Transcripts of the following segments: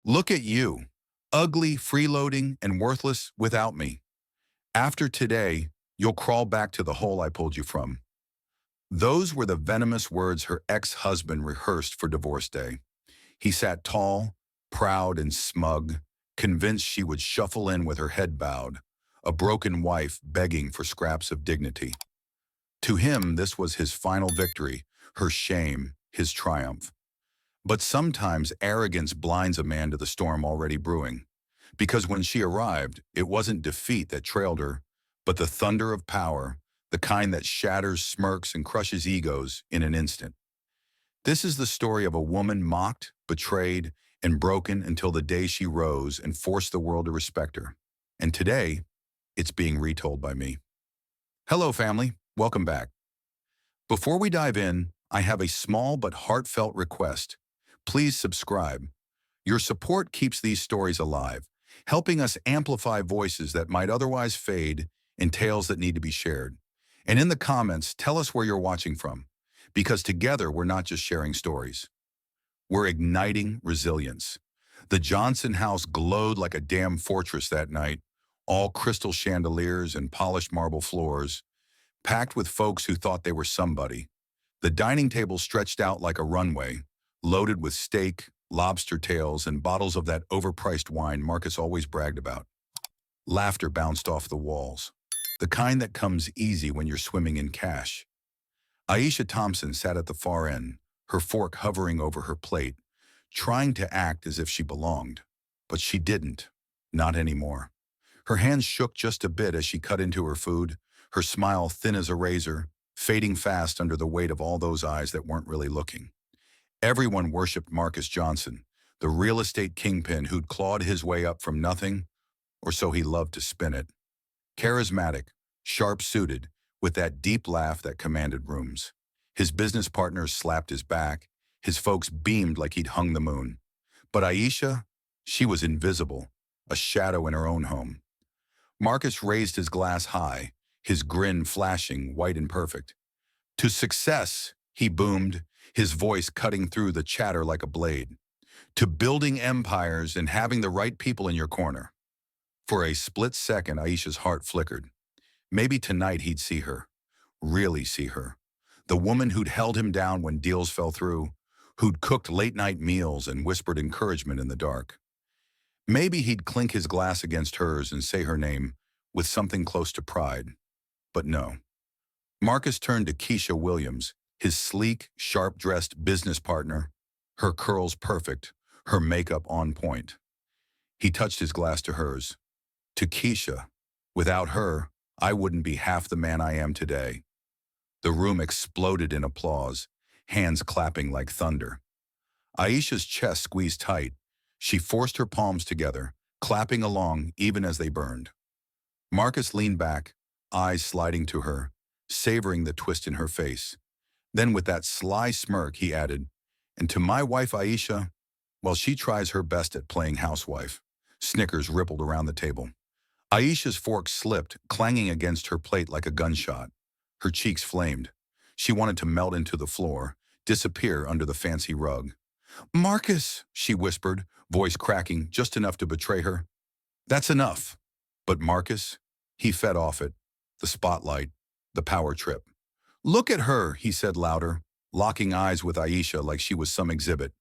Look at you, ugly, freeloading, and worthless without me. After today, you'll crawl back to the hole I pulled you from. Those were the venomous words her ex-husband rehearsed for divorce day. He sat tall, proud, and smug, convinced she would shuffle in with her head bowed, a broken wife begging for scraps of dignity. To him, this was his final victory, her shame, his triumph. But sometimes arrogance blinds a man to the storm already brewing. Because when she arrived, it wasn't defeat that trailed her, but the thunder of power, the kind that shatters smirks and crushes egos in an instant. This is the story of a woman mocked, betrayed, and broken until the day she rose and forced the world to respect her. And today, it's being retold by me. Hello, family. Welcome back. Before we dive in, I have a small but heartfelt request. Please subscribe. Your support keeps these stories alive, helping us amplify voices that might otherwise fade and tales that need to be shared. And in the comments, tell us where you're watching from, because together we're not just sharing stories. We're igniting resilience. The Johnson house glowed like a damn fortress that night, all crystal chandeliers and polished marble floors, packed with folks who thought they were somebody. The dining table stretched out like a runway, loaded with steak, lobster tails, and bottles of that overpriced wine Marcus always bragged about. Laughter bounced off the walls, the kind that comes easy when you're swimming in cash. Aisha Thompson sat at the far end, her fork hovering over her plate, trying to act as if she belonged. But she didn't, not anymore. Her hands shook just a bit as she cut into her food, her smile thin as a razor, fading fast under the weight of all those eyes that weren't really looking. Everyone worshipped Marcus Johnson, the real estate kingpin who'd clawed his way up from nothing, or so he loved to spin it. Charismatic, sharp-suited, with that deep laugh that commanded rooms. His business partners slapped his back, his folks beamed like he'd hung the moon. But Aisha, she was invisible, a shadow in her own home. Marcus raised his glass high, his grin flashing, white and perfect. To success, he boomed, his voice cutting through the chatter like a blade. To building empires and having the right people in your corner. For a split second, Aisha's heart flickered. Maybe tonight he'd see her, really see her. The woman who'd held him down when deals fell through, who'd cooked late-night meals and whispered encouragement in the dark. Maybe he'd clink his glass against hers and say her name with something close to pride. But no. Marcus turned to Keisha Williams, his sleek, sharp-dressed business partner, her curls perfect, her makeup on point. He touched his glass to hers. To Keisha, without her, I wouldn't be half the man I am today. The room exploded in applause, hands clapping like thunder. Aisha's chest squeezed tight. She forced her palms together, clapping along even as they burned. Marcus leaned back, eyes sliding to her, savoring the twist in her face. Then with that sly smirk, he added, and to my wife Aisha, well, she tries her best at playing housewife. Snickers rippled around the table. Aisha's fork slipped, clanging against her plate like a gunshot. Her cheeks flamed. She wanted to melt into the floor, disappear under the fancy rug. Marcus, she whispered, voice cracking just enough to betray her. That's enough. But Marcus, he fed off it. The spotlight, the power trip. Look at her, he said louder, locking eyes with Aisha like she was some exhibit.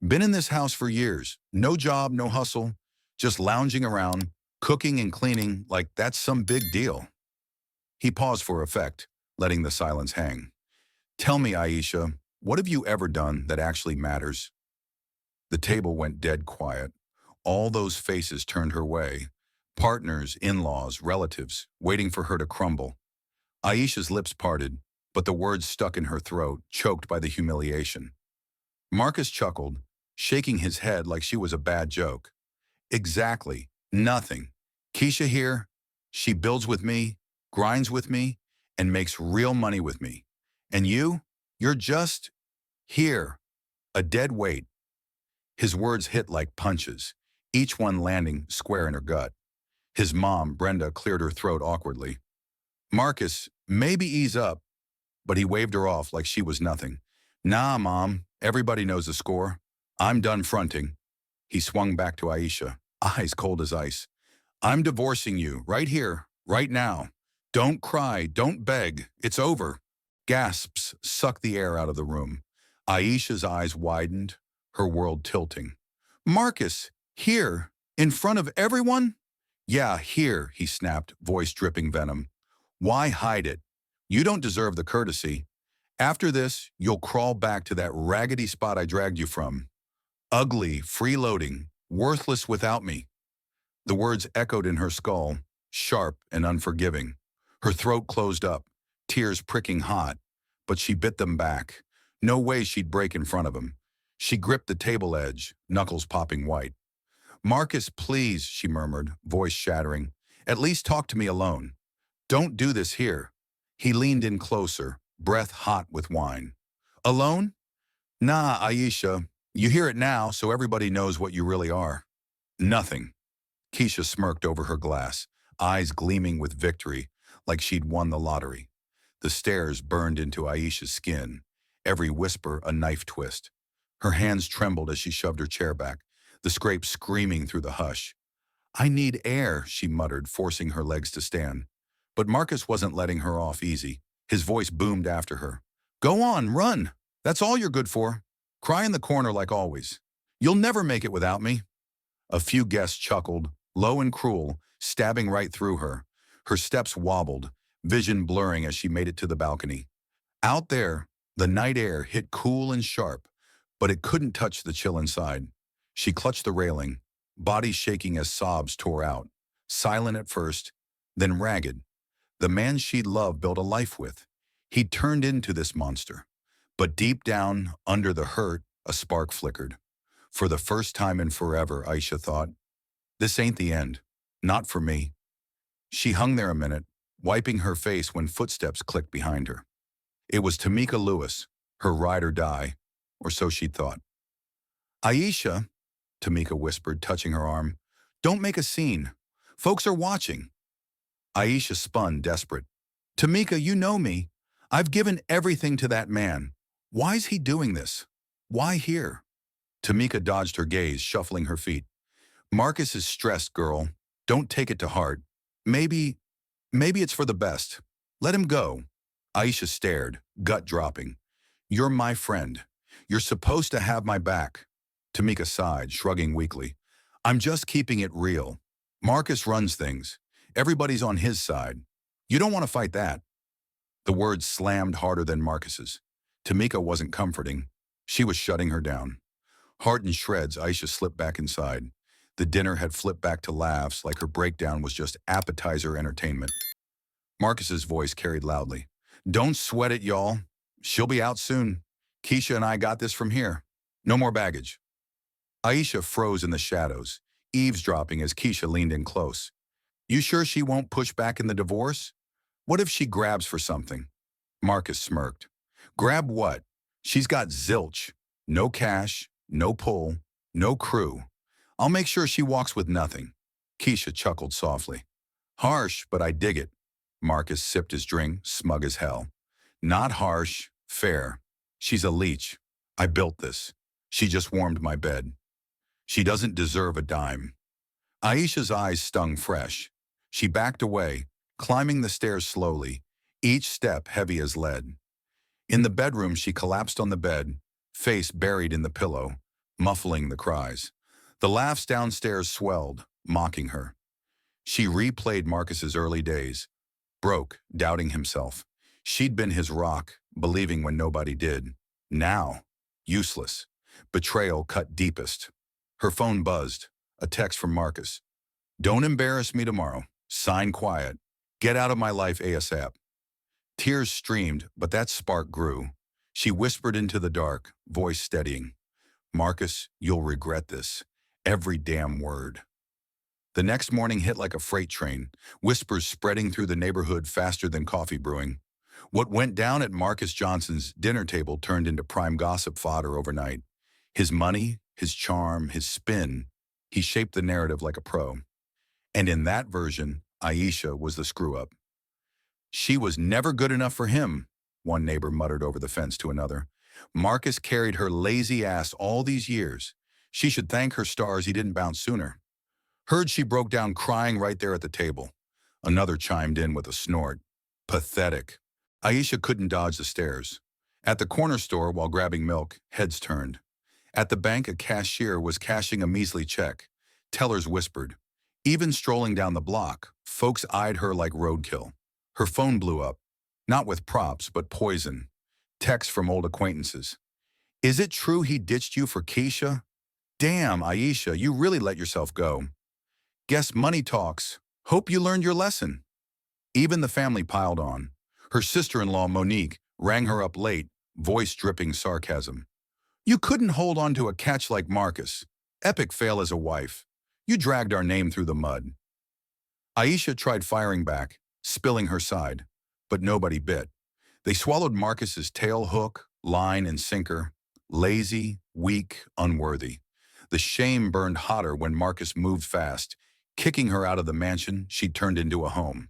Been in this house for years. No job, no hustle. Just lounging around, cooking and cleaning like that's some big deal. He paused for effect, letting the silence hang. Tell me, Aisha, what have you ever done that actually matters? The table went dead quiet. All those faces turned her way. Partners, in-laws, relatives, waiting for her to crumble. Aisha's lips parted, but the words stuck in her throat, choked by the humiliation. Marcus chuckled, shaking his head like she was a bad joke. Exactly. Nothing. Keisha here, she builds with me, grinds with me, and makes real money with me. And you're just here, a dead weight. His words hit like punches, each one landing square in her gut. His mom, Brenda, cleared her throat awkwardly. Marcus, maybe ease up, but he waved her off like she was nothing. Nah, Mom, everybody knows the score. I'm done fronting. He swung back to Aisha, eyes cold as ice. I'm divorcing you, right here, right now. Don't cry, don't beg, it's over. Gasps sucked the air out of the room. Aisha's eyes widened, her world tilting. Marcus, here, in front of everyone? Yeah, here, he snapped, voice dripping venom. Why hide it? You don't deserve the courtesy. After this, you'll crawl back to that raggedy spot I dragged you from. Ugly, freeloading, worthless without me. The words echoed in her skull, sharp and unforgiving. Her throat closed up, tears pricking hot, but she bit them back. No way she'd break in front of him. She gripped the table edge, knuckles popping white. Marcus, please, she murmured, voice shattering. At least talk to me alone. Don't do this here. He leaned in closer, breath hot with wine. Alone? Nah, Aisha. You hear it now, so everybody knows what you really are. Nothing. Keisha smirked over her glass, eyes gleaming with victory, like she'd won the lottery. The stares burned into Aisha's skin, every whisper a knife twist. Her hands trembled as she shoved her chair back, the scrape screaming through the hush. I need air, she muttered, forcing her legs to stand. But Marcus wasn't letting her off easy. His voice boomed after her. Go on, run. That's all you're good for. Cry in the corner like always. You'll never make it without me. A few guests chuckled, low and cruel, stabbing right through her. Her steps wobbled, vision blurring as she made it to the balcony. Out there, the night air hit cool and sharp, but it couldn't touch the chill inside. She clutched the railing, body shaking as sobs tore out. Silent at first, then ragged. The man she'd loved built a life with. He'd turned into this monster. But deep down, under the hurt, a spark flickered. For the first time in forever, Aisha thought, this ain't the end. Not for me. She hung there a minute, wiping her face when footsteps clicked behind her. It was Tamika Lewis, her ride or die, or so she'd thought. Aisha, Tamika whispered, touching her arm, don't make a scene. Folks are watching. Aisha spun, desperate. Tamika, you know me. I've given everything to that man. Why's he doing this? Why here? Tamika dodged her gaze, shuffling her feet. Marcus is stressed, girl. Don't take it to heart. Maybe it's for the best. Let him go. Aisha stared, gut dropping. You're my friend. You're supposed to have my back. Tamika sighed, shrugging weakly. I'm just keeping it real. Marcus runs things. Everybody's on his side. You don't want to fight that. The words slammed harder than Marcus's. Tamika wasn't comforting. She was shutting her down. Heart in shreds, Aisha slipped back inside. The dinner had flipped back to laughs like her breakdown was just appetizer entertainment. Marcus's voice carried loudly. Don't sweat it, y'all. She'll be out soon. Keisha and I got this from here. No more baggage. Aisha froze in the shadows, eavesdropping as Keisha leaned in close. You sure she won't push back in the divorce? What if she grabs for something? Marcus smirked. Grab what? She's got zilch. No cash, no pull, no crew. I'll make sure she walks with nothing. Keisha chuckled softly. Harsh, but I dig it. Marcus sipped his drink, smug as hell. Not harsh, fair. She's a leech. I built this. She just warmed my bed. She doesn't deserve a dime. Aisha's eyes stung fresh. She backed away, climbing the stairs slowly, each step heavy as lead. In the bedroom, she collapsed on the bed, face buried in the pillow, muffling the cries. The laughs downstairs swelled, mocking her. She replayed Marcus's early days, broke, doubting himself. She'd been his rock, believing when nobody did. Now, useless. Betrayal cut deepest. Her phone buzzed, a text from Marcus. Don't embarrass me tomorrow. Sign quiet. Get out of my life ASAP. Tears streamed, but that spark grew. She whispered into the dark, voice steadying. Marcus, you'll regret this. Every damn word. The next morning hit like a freight train, whispers spreading through the neighborhood faster than coffee brewing. What went down at Marcus Johnson's dinner table turned into prime gossip fodder overnight. His money, his charm, his spin, he shaped the narrative like a pro. And in that version, Aisha was the screw-up. She was never good enough for him, one neighbor muttered over the fence to another. Marcus carried her lazy ass all these years. She should thank her stars he didn't bounce sooner. Heard she broke down crying right there at the table. Another chimed in with a snort. Pathetic. Aisha couldn't dodge the stares. At the corner store while grabbing milk, heads turned. At the bank, a cashier was cashing a measly check. Tellers whispered. Even strolling down the block, folks eyed her like roadkill. Her phone blew up. Not with props, but poison. Texts from old acquaintances. Is it true he ditched you for Keisha? Damn, Aisha, you really let yourself go. Guess money talks. Hope you learned your lesson. Even the family piled on. Her sister-in-law, Monique, rang her up late, voice dripping sarcasm. You couldn't hold on to a catch like Marcus. Epic fail as a wife. You dragged our name through the mud. Aisha tried firing back, spilling her side, but nobody bit. They swallowed Marcus's tail hook, line, and sinker. Lazy, weak, unworthy. The shame burned hotter when Marcus moved fast, kicking her out of the mansion she'd turned into a home.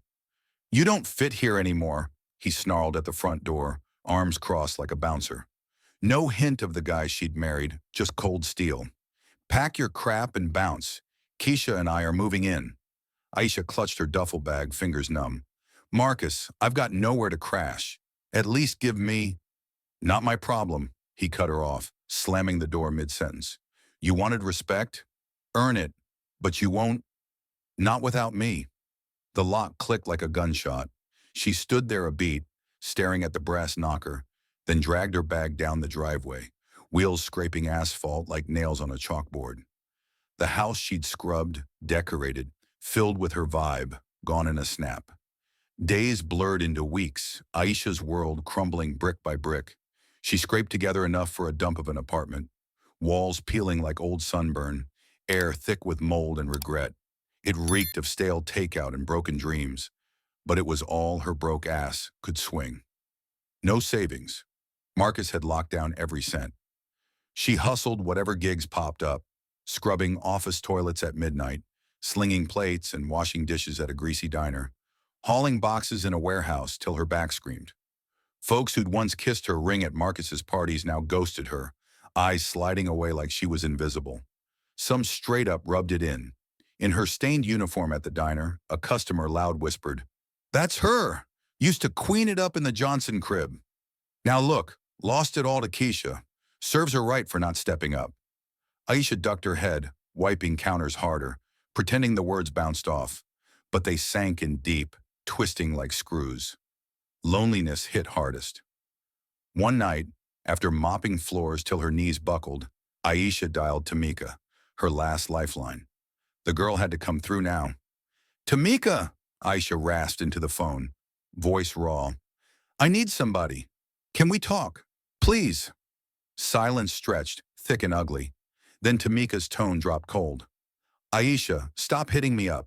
You don't fit here anymore, he snarled at the front door, arms crossed like a bouncer. No hint of the guy she'd married, just cold steel. Pack your crap and bounce. Keisha and I are moving in. Aisha clutched her duffel bag, fingers numb. Marcus, I've got nowhere to crash. At least give me... Not my problem, he cut her off, slamming the door mid-sentence. You wanted respect? Earn it. But you won't. Not without me. The lock clicked like a gunshot. She stood there a beat, staring at the brass knocker, then dragged her bag down the driveway, wheels scraping asphalt like nails on a chalkboard. The house she'd scrubbed, decorated, filled with her vibe, gone in a snap. Days blurred into weeks, Aisha's world crumbling brick by brick. She scraped together enough for a dump of an apartment. Walls peeling like old sunburn, air thick with mold and regret. It reeked of stale takeout and broken dreams, but it was all her broke ass could swing. No savings. Marcus had locked down every cent. She hustled whatever gigs popped up, scrubbing office toilets at midnight, slinging plates and washing dishes at a greasy diner, hauling boxes in a warehouse till her back screamed. Folks who'd once kissed her ring at Marcus's parties now ghosted her, eyes sliding away like she was invisible. Some straight up rubbed it in. In her stained uniform at the diner, a customer loud whispered, "That's her! Used to queen it up in the Johnson crib. Now look, lost it all to Keisha. Serves her right for not stepping up." Aisha ducked her head, wiping counters harder, pretending the words bounced off, but they sank in deep, twisting like screws. Loneliness hit hardest. One night, after mopping floors till her knees buckled, Aisha dialed Tamika, her last lifeline. The girl had to come through now. "Tamika!" Aisha rasped into the phone, voice raw. "I need somebody. Can we talk? Please." Silence stretched, thick and ugly. Then Tamika's tone dropped cold. "Aisha, stop hitting me up.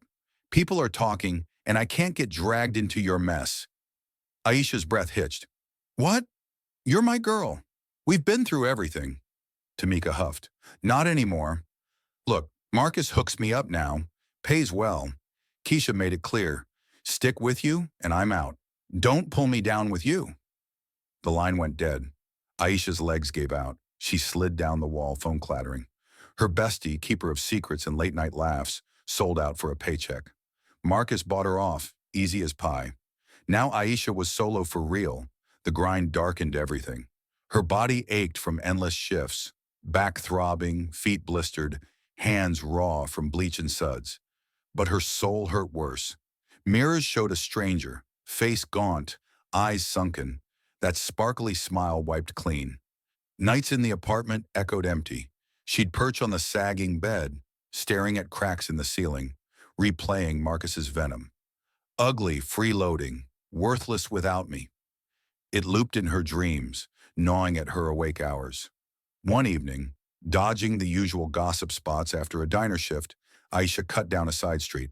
People are talking, and I can't get dragged into your mess." Aisha's breath hitched. "What? You're my girl. We've been through everything." Tamika huffed. "Not anymore. Look, Marcus hooks me up now. Pays well. Keisha made it clear. Stick with you, and I'm out. Don't pull me down with you." The line went dead. Aisha's legs gave out. She slid down the wall, phone clattering. Her bestie, keeper of secrets and late-night laughs, sold out for a paycheck. Marcus bought her off, easy as pie. Now Aisha was solo for real. The grind darkened everything. Her body ached from endless shifts, back throbbing, feet blistered, hands raw from bleach and suds. But her soul hurt worse. Mirrors showed a stranger, face gaunt, eyes sunken, that sparkly smile wiped clean. Nights in the apartment echoed empty. She'd perch on the sagging bed, staring at cracks in the ceiling, replaying Marcus's venom. Ugly, freeloading, worthless without me. It looped in her dreams, gnawing at her awake hours. One evening, dodging the usual gossip spots after a diner shift, Aisha cut down a side street.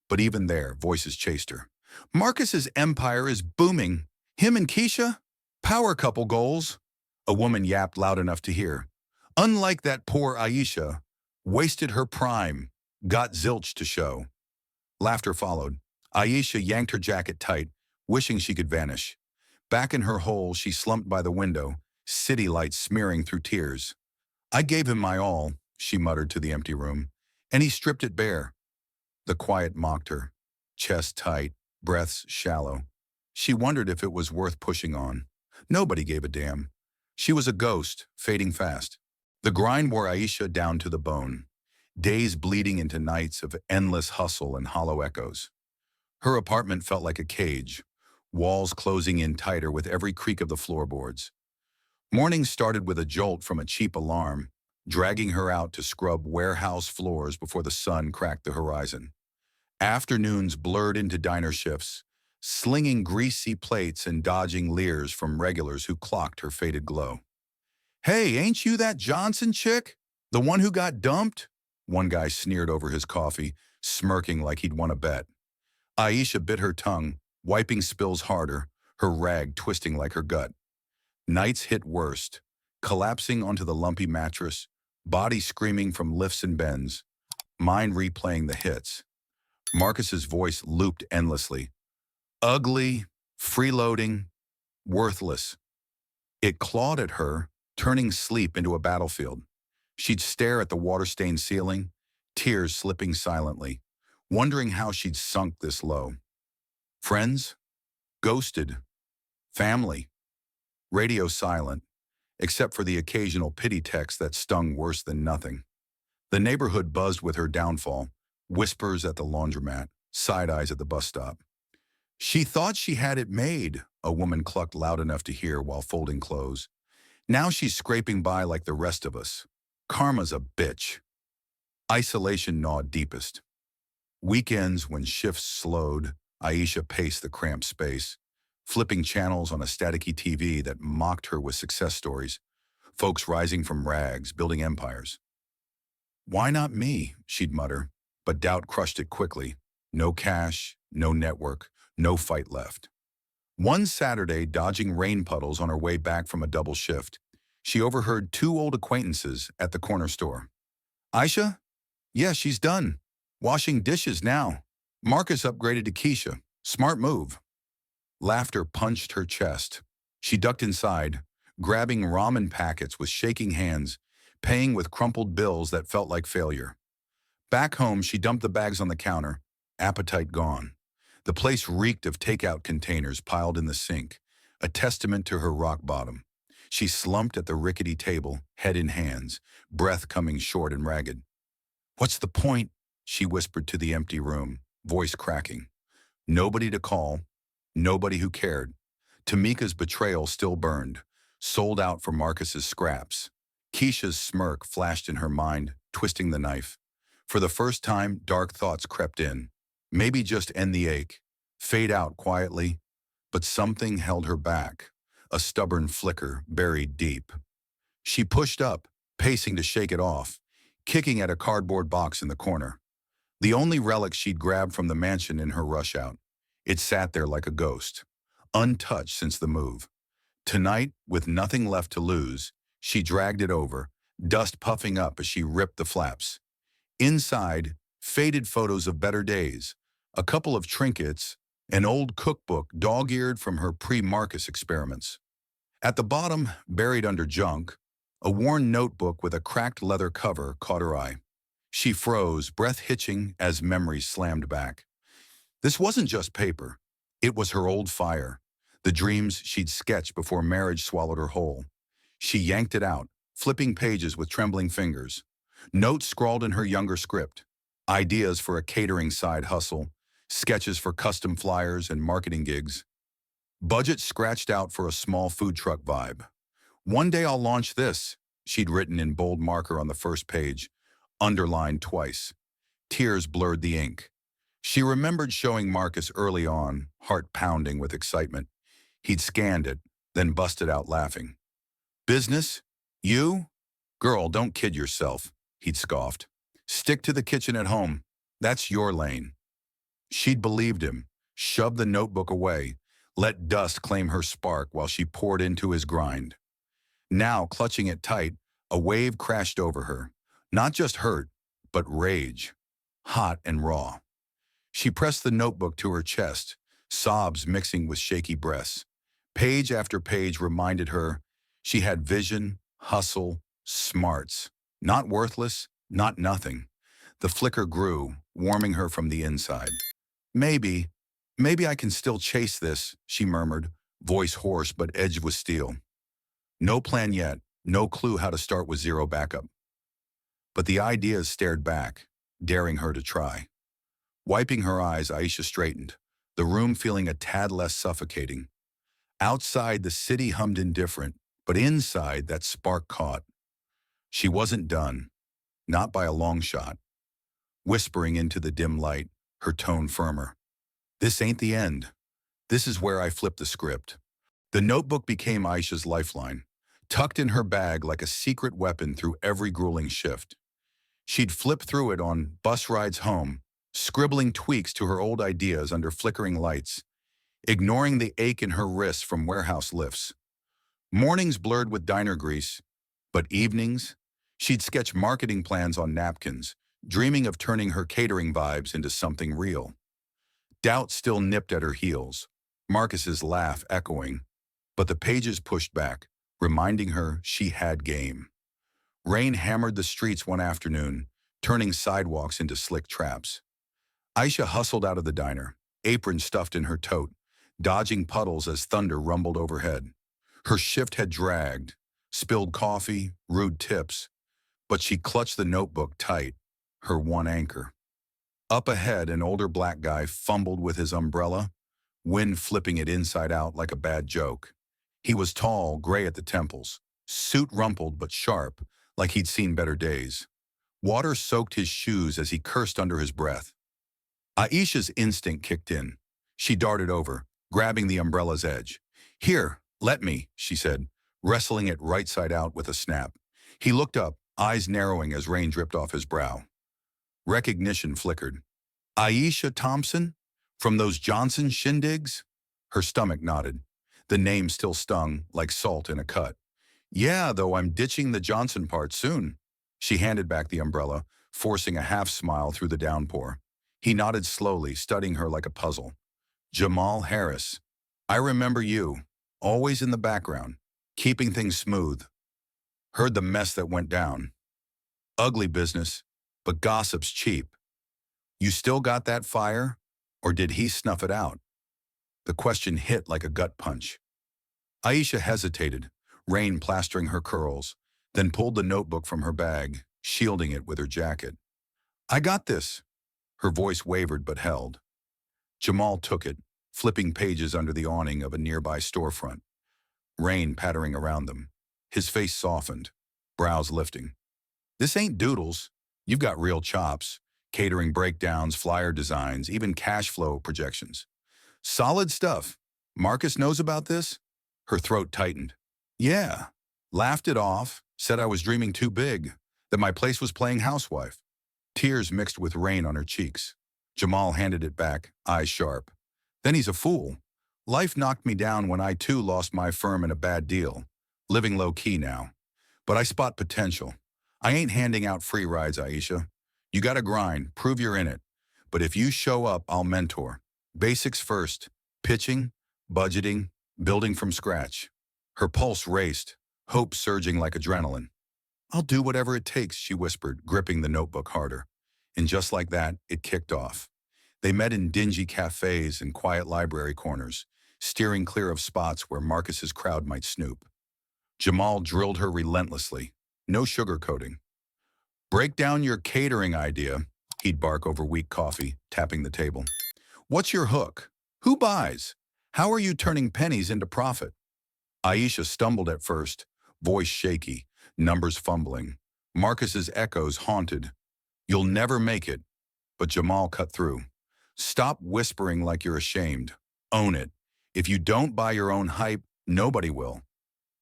But even there, voices chased her. "Marcus's empire is booming. Him and Keisha? Power couple goals." A woman yapped loud enough to hear. "Unlike that poor Aisha, wasted her prime, got zilch to show." Laughter followed. Aisha yanked her jacket tight, wishing she could vanish. Back in her hole, she slumped by the window, city lights smearing through tears. "I gave him my all," she muttered to the empty room, and he stripped it bare. The quiet mocked her, chest tight, breaths shallow. She wondered if it was worth pushing on. Nobody gave a damn. She was a ghost, fading fast. The grind wore Aisha down to the bone, days bleeding into nights of endless hustle and hollow echoes. Her apartment felt like a cage, walls closing in tighter with every creak of the floorboards. Mornings started with a jolt from a cheap alarm, dragging her out to scrub warehouse floors before the sun cracked the horizon. Afternoons blurred into diner shifts, slinging greasy plates and dodging leers from regulars who clocked her faded glow. "Hey, ain't you that Johnson chick? The one who got dumped?" One guy sneered over his coffee, smirking like he'd won a bet. Aisha bit her tongue, wiping spills harder, her rag twisting like her gut. Nights hit worst, collapsing onto the lumpy mattress, body screaming from lifts and bends, mind replaying the hits. Marcus's voice looped endlessly. Ugly, freeloading, worthless. It clawed at her, turning sleep into a battlefield. She'd stare at the water-stained ceiling, tears slipping silently, wondering how she'd sunk this low. Friends? Ghosted. Family? Radio silent, except for the occasional pity text that stung worse than nothing. The neighborhood buzzed with her downfall, whispers at the laundromat, side eyes at the bus stop. She thought she had it made, a woman clucked loud enough to hear while folding clothes. Now she's scraping by like the rest of us. Karma's a bitch. Isolation gnawed deepest. Weekends, when shifts slowed, Aisha paced the cramped space, flipping channels on a staticky TV that mocked her with success stories, folks rising from rags, building empires. Why not me, she'd mutter, but doubt crushed it quickly. No cash, no network, no fight left. One Saturday, dodging rain puddles on her way back from a double shift, she overheard two old acquaintances at the corner store. Aisha? Yeah, she's done. Washing dishes now. Marcus upgraded to Keisha. Smart move. Laughter punched her chest. She ducked inside, grabbing ramen packets with shaking hands, paying with crumpled bills that felt like failure. Back home, she dumped the bags on the counter, appetite gone. The place reeked of takeout containers piled in the sink, a testament to her rock bottom. She slumped at the rickety table, head in hands, breath coming short and ragged. What's the point? She whispered to the empty room, voice cracking. Nobody to call, nobody who cared. Tamika's betrayal still burned, sold out for Marcus's scraps. Keisha's smirk flashed in her mind, twisting the knife. For the first time, dark thoughts crept in. Maybe just end the ache, fade out quietly, but something held her back, a stubborn flicker buried deep. She pushed up, pacing to shake it off, kicking at a cardboard box in the corner. The only relic she'd grabbed from the mansion in her rush out. It sat there like a ghost, untouched since the move. Tonight, with nothing left to lose, she dragged it over, dust puffing up as she ripped the flaps. Inside, faded photos of better days, a couple of trinkets, an old cookbook dog-eared from her pre-Marcus experiments. At the bottom, buried under junk, a worn notebook with a cracked leather cover caught her eye. She froze, breath hitching as memories slammed back. This wasn't just paper. It was her old fire, the dreams she'd sketched before marriage swallowed her whole. She yanked it out, flipping pages with trembling fingers. Notes scrawled in her younger script, ideas for a catering side hustle, sketches for custom flyers and marketing gigs. Budget scratched out for a small food truck vibe. One day I'll launch this, she'd written in bold marker on the first page, underlined twice. Tears blurred the ink. She remembered showing Marcus early on, heart pounding with excitement. He'd scanned it, then busted out laughing. Business? You? Girl, don't kid yourself, he'd scoffed. Stick to the kitchen at home. That's your lane. She'd believed him, shoved the notebook away, let dust claim her spark while she poured into his grind. Now, clutching it tight, a wave crashed over her. Not just hurt, but rage. Hot and raw. She pressed the notebook to her chest, sobs mixing with shaky breaths. Page after page reminded her she had vision, hustle, smarts, Not worthless, not nothing. The flicker grew, warming her from the inside. Maybe, maybe I can still chase this, she murmured, voice hoarse but edged with steel. No plan yet, no clue how to start with zero backup. But the ideas stared back, daring her to try. Wiping her eyes, Aisha straightened, the room feeling a tad less suffocating. Outside, the city hummed indifferent, but inside, that spark caught. She wasn't done, not by a long shot. Whispering into the dim light, her tone firmer. This ain't the end. This is where I flip the script. The notebook became Aisha's lifeline, tucked in her bag like a secret weapon through every grueling shift. She'd flip through it on bus rides home, scribbling tweaks to her old ideas under flickering lights, ignoring the ache in her wrists from warehouse lifts. Mornings blurred with diner grease, but evenings, she'd sketch marketing plans on napkins, dreaming of turning her catering vibes into something real. Doubt still nipped at her heels, Marcus's laugh echoing, but the pages pushed back, reminding her she had game. Rain hammered the streets one afternoon, turning sidewalks into slick traps. Aisha hustled out of the diner, apron stuffed in her tote, dodging puddles as thunder rumbled overhead. Her shift had dragged, spilled coffee, rude tips, but she clutched the notebook tight, her one anchor. Up ahead, an older black guy fumbled with his umbrella, wind flipping it inside out like a bad joke. He was tall, gray at the temples, suit rumpled but sharp, like he'd seen better days. Water soaked his shoes as he cursed under his breath. Aisha's instinct kicked in. She darted over, grabbing the umbrella's edge. "Here, let me," she said, wrestling it right side out with a snap. He looked up, eyes narrowing as rain dripped off his brow. Recognition flickered. "Aisha Thompson? From those Johnson shindigs?" Her stomach nodded. The name still stung, like salt in a cut. "Yeah, though I'm ditching the Johnson part soon." She handed back the umbrella, forcing a half smile through the downpour. He nodded slowly, studying her like a puzzle. "Jamal Harris. I remember you, always in the background, keeping things smooth. Heard the mess that went down. Ugly business, but gossip's cheap. You still got that fire, or did he snuff it out?" The question hit like a gut punch. Aisha hesitated, rain plastering her curls, then pulled the notebook from her bag, shielding it with her jacket. "I got this." Her voice wavered but held. Jamal took it, flipping pages under the awning of a nearby storefront, rain pattering around them. His face softened, brows lifting. "This ain't doodles. You've got real chops, catering breakdowns, flyer designs, even cash flow projections. Solid stuff. Marcus knows about this?" Her throat tightened. "Yeah." Laughed it off, said I was dreaming too big, that my place was playing housewife. Tears mixed with rain on her cheeks. Jamal handed it back, eyes sharp. "Then he's a fool. Life knocked me down when I too lost my firm in a bad deal. Living low-key now. But I spot potential. I ain't handing out free rides, Aisha. You gotta grind, prove you're in it. But if you show up, I'll mentor. Basics first. Pitching, budgeting, building from scratch." Her pulse raced, hope surging like adrenaline. "I'll do whatever it takes," she whispered, gripping the notebook harder. And just like that, it kicked off. They met in dingy cafes and quiet library corners, steering clear of spots where Marcus's crowd might snoop. Jamal drilled her relentlessly, no sugarcoating. "Break down your catering idea," he'd bark over weak coffee, tapping the table. "What's your hook? Who buys? How are you turning pennies into profit?" Aisha stumbled at first, voice shaky, numbers fumbling. Marcus's echoes haunted. "You'll never make it." But Jamal cut through. "Stop whispering like you're ashamed. Own it. If you don't buy your own hype, nobody will."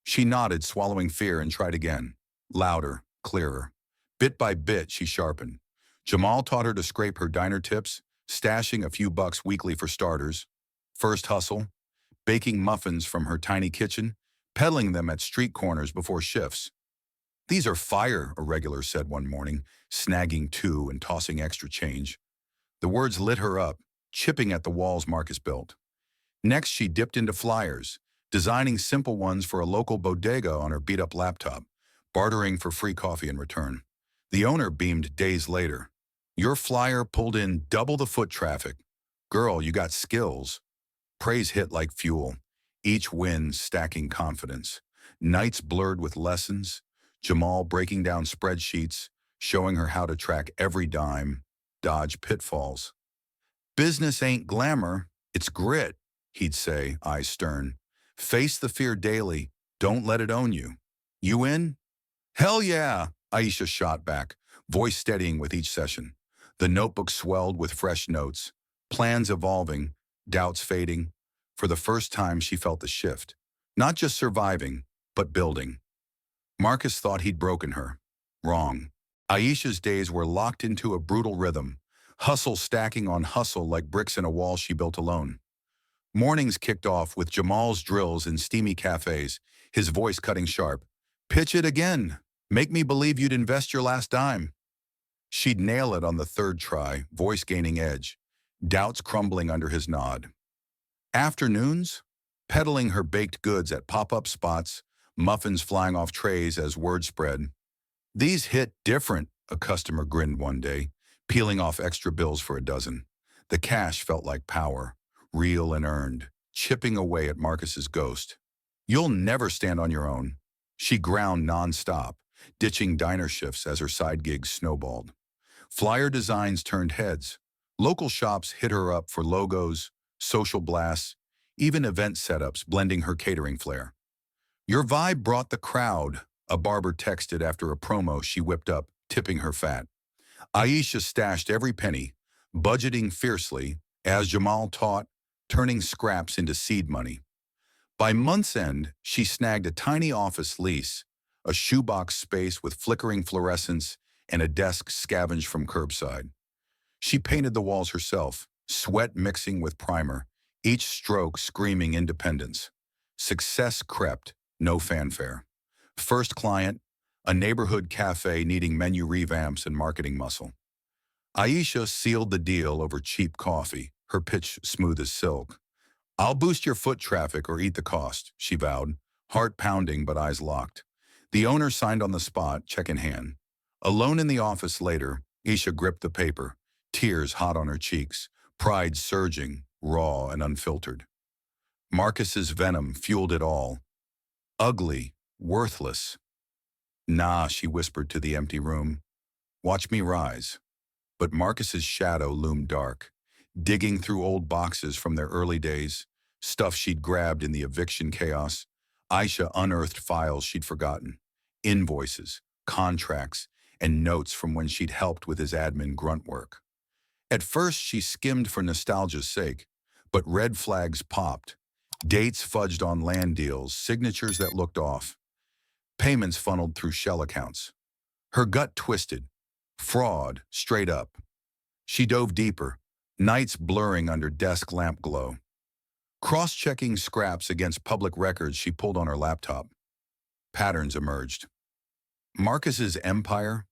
She nodded, swallowing fear, and tried again. Louder, clearer. Bit by bit, she sharpened. Jamal taught her to scrape her diner tips, stashing a few bucks weekly for starters. First hustle, baking muffins from her tiny kitchen, peddling them at street corners before shifts. "These are fire," a regular said one morning, snagging two and tossing extra change. The words lit her up, chipping at the walls Marcus built. Next, she dipped into flyers, designing simple ones for a local bodega on her beat-up laptop, bartering for free coffee in return. The owner beamed days later. Your flyer pulled in double the foot traffic. Girl, you got skills. Praise hit like fuel, each win stacking confidence. Nights blurred with lessons, Jamal breaking down spreadsheets, showing her how to track every dime, dodge pitfalls. Business ain't glamour, it's grit, he'd say, eyes stern. Face the fear daily, don't let it own you. You in? Hell yeah, Aisha shot back, voice steadying with each session. The notebook swelled with fresh notes, plans evolving, doubts fading. For the first time, she felt the shift. Not just surviving, but building. Marcus thought he'd broken her. Wrong. Aisha's days were locked into a brutal rhythm, hustle stacking on hustle like bricks in a wall she built alone. Mornings kicked off with Jamal's drills in steamy cafes, his voice cutting sharp. Pitch it again. Make me believe you'd invest your last dime. She'd nail it on the third try, voice gaining edge, doubts crumbling under his nod. Afternoons, peddling her baked goods at pop-up spots, muffins flying off trays as word spread. These hit different, a customer grinned one day, peeling off extra bills for a dozen. The cash felt like power, real and earned, chipping away at Marcus's ghost. You'll never stand on your own. She ground nonstop, ditching diner shifts as her side gigs snowballed. Flyer designs turned heads. Local shops hit her up for logos, social blasts, even event setups blending her catering flair. Your vibe brought the crowd, a barber texted after a promo she whipped up, tipping her fat. Aisha stashed every penny, budgeting fiercely, as Jamal taught, turning scraps into seed money. By month's end, she snagged a tiny office lease, a shoebox space with flickering fluorescence and a desk scavenged from curbside. She painted the walls herself, sweat mixing with primer, each stroke screaming independence. Success crept, no fanfare. First client, a neighborhood cafe needing menu revamps and marketing muscle. Aisha sealed the deal over cheap coffee, her pitch smooth as silk. I'll boost your foot traffic or eat the cost, she vowed, heart pounding but eyes locked. The owner signed on the spot, check in hand. Alone in the office later, Aisha gripped the paper, tears hot on her cheeks, pride surging, raw and unfiltered. Marcus's venom fueled it all. Ugly, worthless. Nah, she whispered to the empty room. Watch me rise. But Marcus's shadow loomed dark, digging through old boxes from their early days, stuff she'd grabbed in the eviction chaos. Aisha unearthed files she'd forgotten, invoices, contracts, and notes from when she'd helped with his admin grunt work. At first, she skimmed for nostalgia's sake, but red flags popped. Dates fudged on land deals, signatures that looked off. Payments funneled through shell accounts. Her gut twisted. Fraud, straight up. She dove deeper, nights blurring under desk lamp glow. Cross-checking scraps against public records she pulled on her laptop. Patterns emerged. Marcus's empire,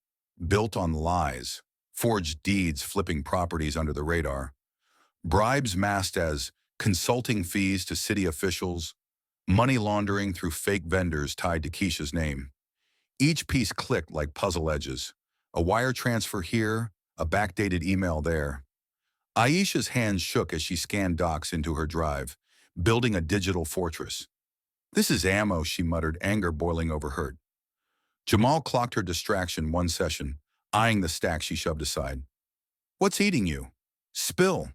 built on lies, forged deeds flipping properties under the radar. Bribes masked as consulting fees to city officials, money laundering through fake vendors tied to Keisha's name. Each piece clicked like puzzle edges. A wire transfer here, a backdated email there. Aisha's hands shook as she scanned docs into her drive, building a digital fortress. This is ammo, she muttered, anger boiling over her. Jamal clocked her distraction one session, eyeing the stack she shoved aside. What's eating you? Spill.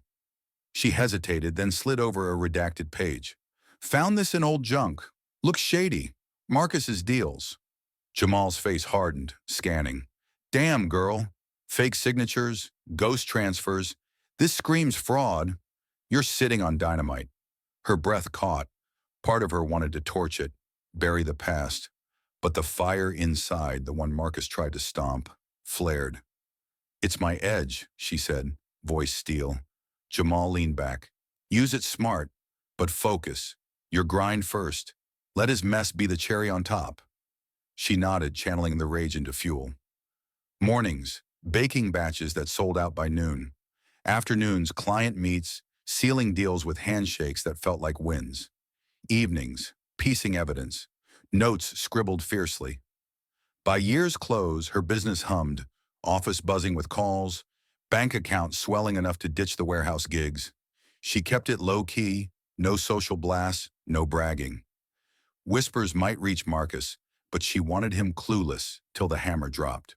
She hesitated, then slid over a redacted page. Found this in old junk. Looks shady. Marcus's deals. Jamal's face hardened, scanning. Damn, girl. Fake signatures, ghost transfers. This screams fraud. You're sitting on dynamite. Her breath caught. Part of her wanted to torch it, bury the past. But the fire inside, the one Marcus tried to stomp, flared. It's my edge, she said, voice steel. Jamal leaned back. Use it smart, but focus. Your grind first. Let his mess be the cherry on top. She nodded, channeling the rage into fuel. Mornings, baking batches that sold out by noon. Afternoons, client meets, sealing deals with handshakes that felt like wins. Evenings, piecing evidence, notes scribbled fiercely. By year's close, her business hummed, office buzzing with calls, bank account swelling enough to ditch the warehouse gigs. She kept it low-key, no social blasts, no bragging. Whispers might reach Marcus, but she wanted him clueless till the hammer dropped.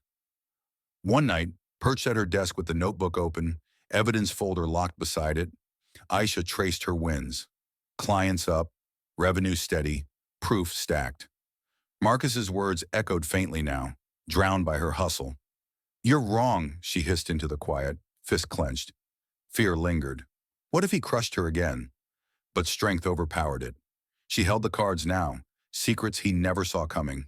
One night, perched at her desk with the notebook open, evidence folder locked beside it, Aisha traced her wins. Clients up, revenue steady, proof stacked. Marcus's words echoed faintly now, drowned by her hustle. "You're wrong," she hissed into the quiet, fist clenched. Fear lingered. What if he crushed her again? But strength overpowered it. She held the cards now, secrets he never saw coming.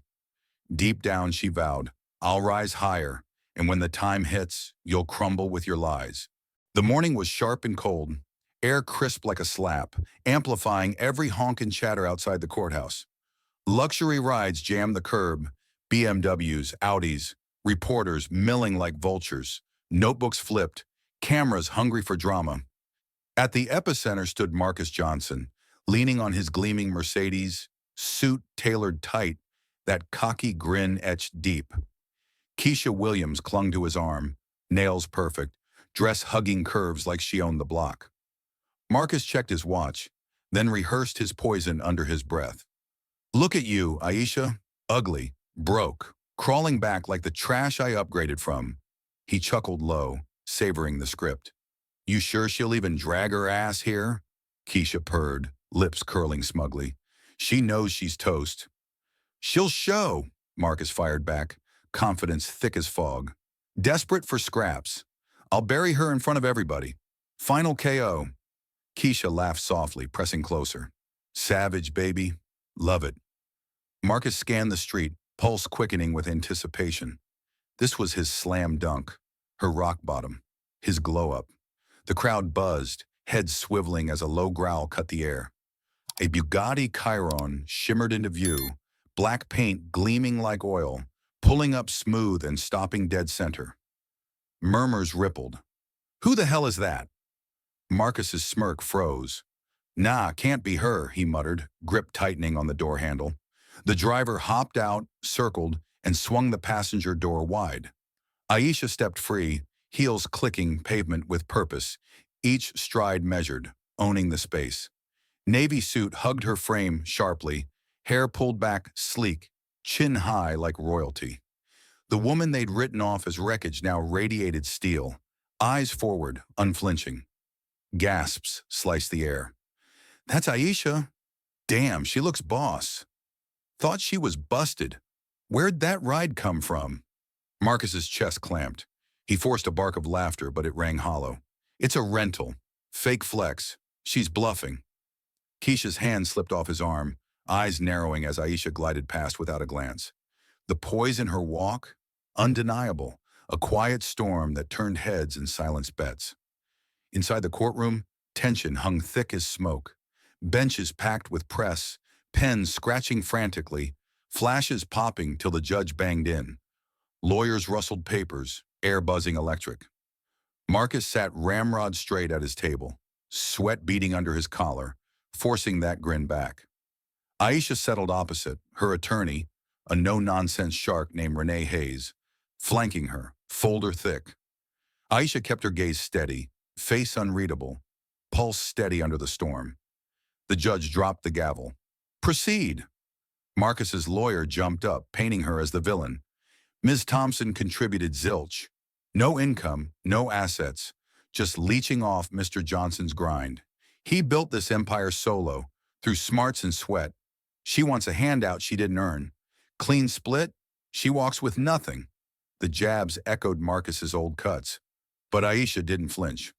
Deep down she vowed, "I'll rise higher, and when the time hits, you'll crumble with your lies." The morning was sharp and cold, air crisp like a slap, amplifying every honk and chatter outside the courthouse. Luxury rides jammed the curb, BMWs, Audis, reporters milling like vultures, notebooks flipped, cameras hungry for drama. At the epicenter stood Marcus Johnson, leaning on his gleaming Mercedes, suit tailored tight, that cocky grin etched deep. Keisha Williams clung to his arm, nails perfect, dress hugging curves like she owned the block. Marcus checked his watch, then rehearsed his poison under his breath. "Look at you, Aisha. Ugly, broke, crawling back like the trash I upgraded from." He chuckled low, savoring the script. "You sure she'll even drag her ass here?" Keisha purred, lips curling smugly. "She knows she's toast." "She'll show," Marcus fired back, confidence thick as fog. "Desperate for scraps. I'll bury her in front of everybody. Final KO." Keisha laughed softly, pressing closer. "Savage, baby. Love it." Marcus scanned the street, pulse quickening with anticipation. This was his slam dunk, her rock bottom, his glow-up. The crowd buzzed, heads swiveling as a low growl cut the air. A Bugatti Chiron shimmered into view, black paint gleaming like oil, pulling up smooth and stopping dead center. Murmurs rippled. "Who the hell is that?" Marcus's smirk froze. "Nah, can't be her," he muttered, grip tightening on the door handle. The driver hopped out, circled, and swung the passenger door wide. Aisha stepped free, heels clicking pavement with purpose, each stride measured, owning the space. Navy suit hugged her frame sharply, hair pulled back sleek, chin high like royalty. The woman they'd written off as wreckage now radiated steel, eyes forward, unflinching. Gasps sliced the air. "That's Aisha. Damn, she looks boss. Thought she was busted. Where'd that ride come from?" Marcus's chest clamped. He forced a bark of laughter, but it rang hollow. "It's a rental. Fake flex. She's bluffing." Keisha's hand slipped off his arm, eyes narrowing as Aisha glided past without a glance. The poise in her walk? Undeniable. A quiet storm that turned heads and silenced bets. Inside the courtroom, tension hung thick as smoke. Benches packed with press, pens scratching frantically, flashes popping till the judge banged in. Lawyers rustled papers, air buzzing electric. Marcus sat ramrod straight at his table, sweat beading under his collar, forcing that grin back. Aisha settled opposite, her attorney, a no-nonsense shark named Renee Hayes, flanking her, folder thick. Aisha kept her gaze steady, face unreadable, pulse steady under the storm. The judge dropped the gavel. "Proceed." Marcus's lawyer jumped up, painting her as the villain. Ms. Thompson contributed zilch. No income, no assets, just leeching off Mr. Johnson's grind. He built this empire solo, through smarts and sweat. She wants a handout she didn't earn. Clean split? She walks with nothing. The jabs echoed Marcus's old cuts. But Aisha didn't flinch.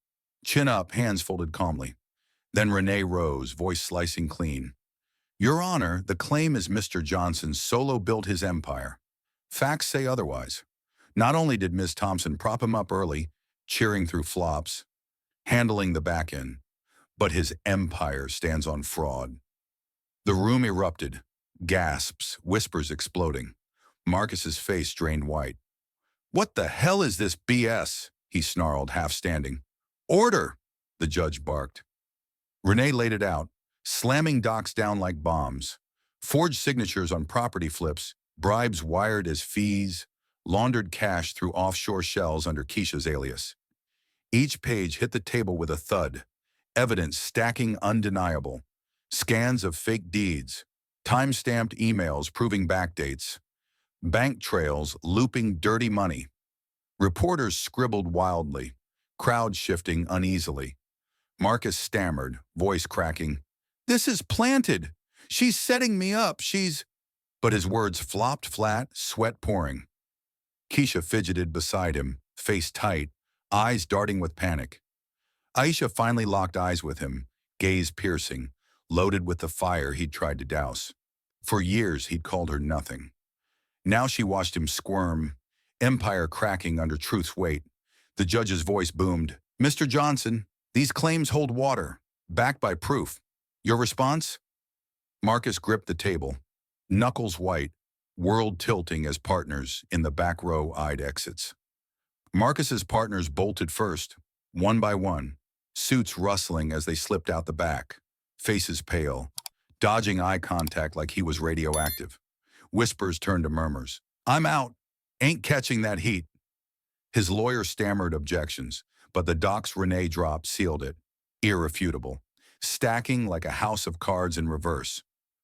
Chin up, hands folded calmly. Then Renee rose, voice slicing clean. "Your Honor, the claim is Mr. Johnson solo built his empire. Facts say otherwise. Not only did Ms. Thompson prop him up early, cheering through flops, handling the back end, but his empire stands on fraud." The room erupted, gasps, whispers exploding. Marcus's face drained white. "What the hell is this BS?" he snarled, half standing. "Order!" the judge barked. Renee laid it out, slamming docs down like bombs. Forged signatures on property flips, bribes wired as fees, laundered cash through offshore shells under Keisha's alias. Each page hit the table with a thud, evidence stacking undeniable, scans of fake deeds, time-stamped emails proving backdates, bank trails looping dirty money. Reporters scribbled wildly, crowd shifting uneasily. Marcus stammered, voice cracking. "This is planted! She's setting me up, she's—" But his words flopped flat, sweat pouring. Keisha fidgeted beside him, face tight, eyes darting with panic. Aisha finally locked eyes with him, gaze piercing, loaded with the fire he'd tried to douse. For years he'd called her nothing. Now she watched him squirm, empire cracking under truth's weight. The judge's voice boomed, "Mr. Johnson, these claims hold water, backed by proof. Your response?" Marcus gripped the table, knuckles white, world tilting as partners in the back row eyed exits. Marcus's partners bolted first, one by one, suits rustling as they slipped out the back, faces pale, dodging eye contact like he was radioactive. Whispers turned to murmurs. "I'm out. Ain't catching that heat." His lawyer stammered objections, but the doc's Renee drop sealed it, irrefutable, stacking like a house of cards in reverse.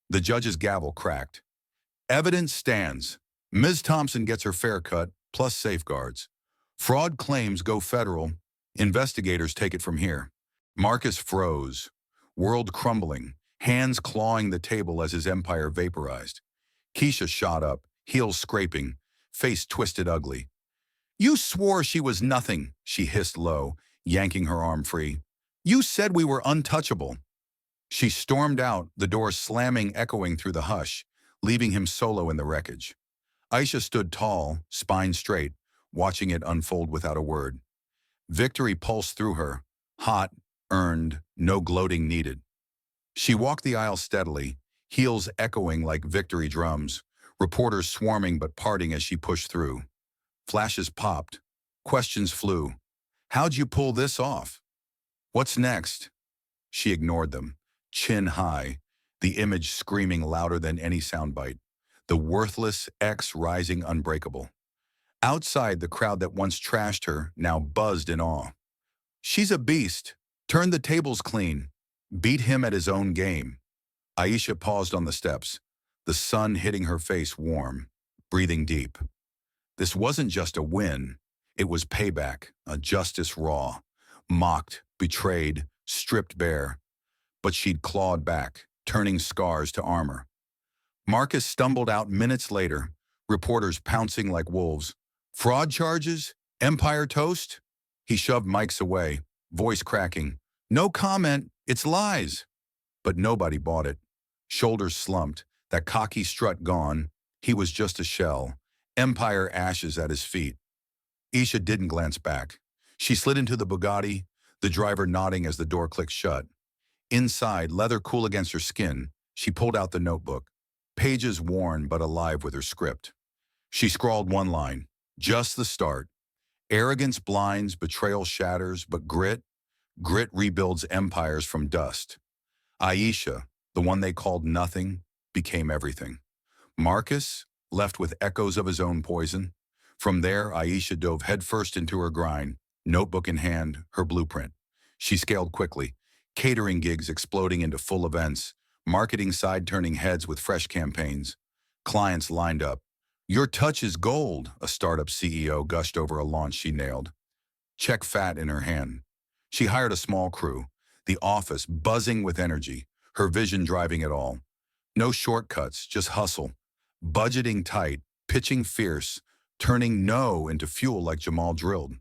The judge's gavel cracked. "Evidence stands. Ms. Thompson gets her fair cut, plus safeguards. Fraud claims go federal. Investigators take it from here." Marcus froze, world crumbling, hands clawing the table as his empire vaporized. Keisha shot up, heels scraping, face twisted ugly. "You swore she was nothing," she hissed low, yanking her arm free. "You said we were untouchable." She stormed out, the door slamming echoing through the hush, leaving him solo in the wreckage. Aisha stood tall, spine straight, watching it unfold without a word. Victory pulsed through her, hot, earned, no gloating needed. She walked the aisle steadily, heels echoing like victory drums, reporters swarming but parting as she pushed through. Flashes popped. Questions flew. "How'd you pull this off? What's next?" She ignored them, chin high, the image screaming louder than any soundbite. The worthless X rising unbreakable. Outside, the crowd that once trashed her now buzzed in awe. "She's a beast. Turned the tables clean. Beat him at his own game." Aisha paused on the steps, the sun hitting her face warm, breathing deep. This wasn't just a win. It was payback, a justice raw, mocked, betrayed, stripped bare. But she'd clawed back, turning scars to armor. Marcus stumbled out minutes later, reporters pouncing like wolves. "Fraud charges? Empire toast?" He shoved mics away, voice cracking. "No comment, it's lies." But nobody bought it. Shoulders slumped, that cocky strut gone. He was just a shell, empire ashes at his feet. Aisha didn't glance back. She slid into the Bugatti, the driver nodding as the door clicked shut. Inside, leather cool against her skin, she pulled out the notebook, pages worn but alive with her script. She scrawled one line, just the start. "Arrogance blinds, betrayal shatters, but grit rebuilds empires from dust." Aisha, the one they called nothing, became everything. Marcus, left with echoes of his own poison. From there, Aisha dove headfirst into her grind, notebook in hand, her blueprint. She scaled quickly, catering gigs exploding into full events, marketing side turning heads with fresh campaigns. Clients lined up. "Your touch is gold," a startup CEO gushed over a launch she nailed. Check fat in her hand. She hired a small crew, the office buzzing with energy, her vision driving it all. No shortcuts, just hustle. Budgeting tight, pitching fierce, turning no into fuel like Jamal drilled.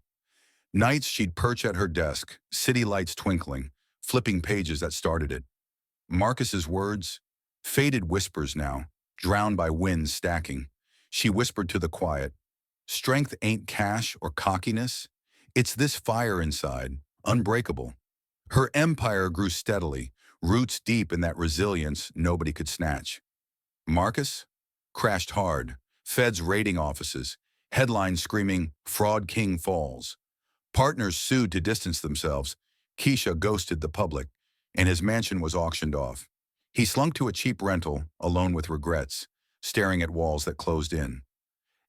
Nights she'd perch at her desk, city lights twinkling, flipping pages that started it. Marcus's words, faded whispers now, drowned by winds stacking. She whispered to the quiet, "Strength ain't cash or cockiness. It's this fire inside, unbreakable." Her empire grew steadily, roots deep in that resilience nobody could snatch. Marcus crashed hard, feds raiding offices, headlines screaming, "Fraud King falls." Partners sued to distance themselves. Keisha ghosted the public, and his mansion was auctioned off. He slunk to a cheap rental, alone with regrets, staring at walls that closed in.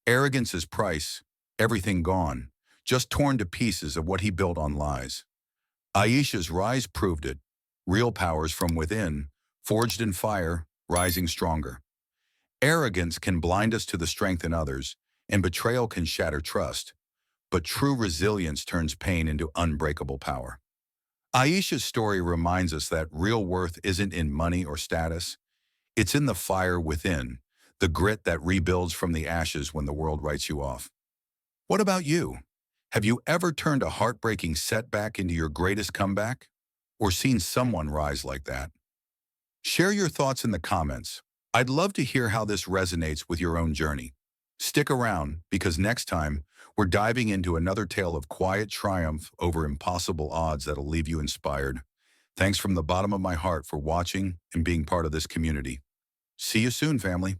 Arrogance's price, everything gone, just torn to pieces of what he built on lies. Aisha's rise proved it. Real powers from within, forged in fire, rising stronger. Arrogance can blind us to the strength in others, and betrayal can shatter trust. But true resilience turns pain into unbreakable power. Aisha's story reminds us that real worth isn't in money or status. It's in the fire within, the grit that rebuilds from the ashes when the world writes you off. What about you? Have you ever turned a heartbreaking setback into your greatest comeback? Or seen someone rise like that? Share your thoughts in the comments. I'd love to hear how this resonates with your own journey. Stick around, because next time, we're diving into another tale of quiet triumph over impossible odds that'll leave you inspired. Thanks from the bottom of my heart for watching and being part of this community. See you soon, family.